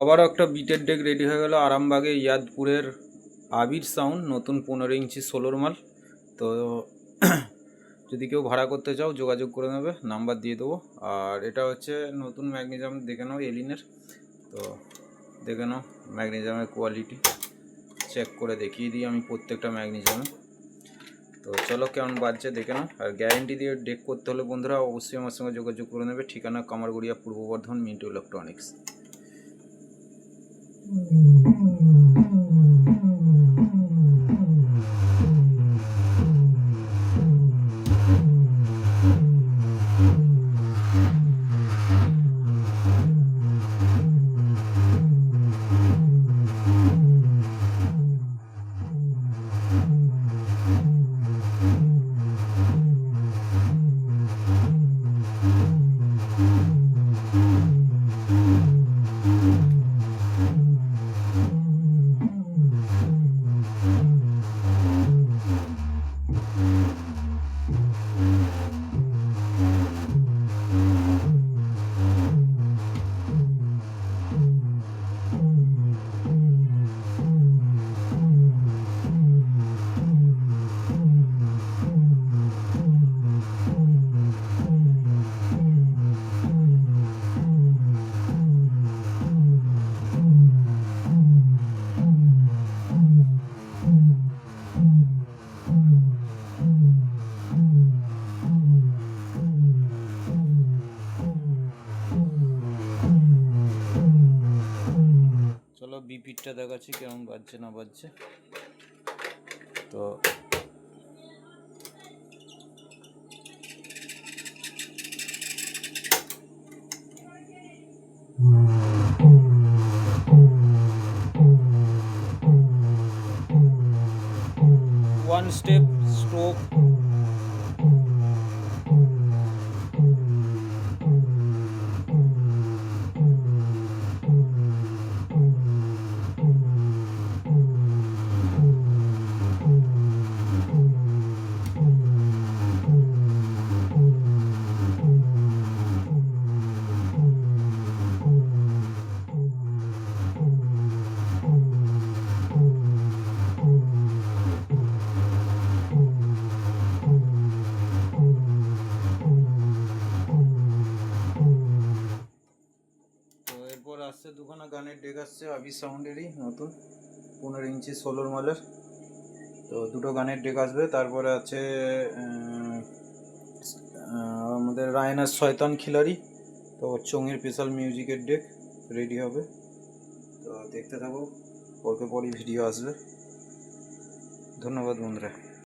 আবারও একটা বিটের ডেক রেডি হয়ে গেল আরামবাগে ইয়াদপুরের আবির সাউন্ড, নতুন 15 ইঞ্চি 16 মাল। তো যদি কেউ ভাড়া করতে চাও যোগাযোগ করে নেবে, নাম্বার দিয়ে দেবো। আর এটা হচ্ছে নতুন ম্যাগনেজাম, দেখে নাও এলিনের। তো দেখে নাও ম্যাগনেজামের কোয়ালিটি চেক করে দেখিয়ে দিই আমি প্রত্যেকটা ম্যাগনেজামে। তো চলো কেমন বাজছে দেখে নাও। আর গ্যারেন্টি দিয়ে ডেক করতে হলে বন্ধুরা অবশ্যই আমার সঙ্গে যোগাযোগ করে নেবে। ঠিকানা কামারগড়িয়া, পূর্ব বর্ধমান, মিন্টু ইলেকট্রনিক্স। চলো বিপিটটা দেখাচ্ছি কেমন বাজছে না বাজছে। তো 1 স্টেপ স্ট্রোক, আসছে দুখানা গানের ডেক আসছে আবির সাউন্ডেরই নতুন 15 ইঞ্চি 16 মালের। তো দুটো গানের ডেক আসবে। তারপরে আছে আমাদের রায়নার শয়তান খিলাড়ি, তো চোঙের স্পেশাল মিউজিকের ডেক রেডি হবে। তো দেখতে থাকো, পরকে পরই ভিডিও আসবে। ধন্যবাদ বন্ধুরা।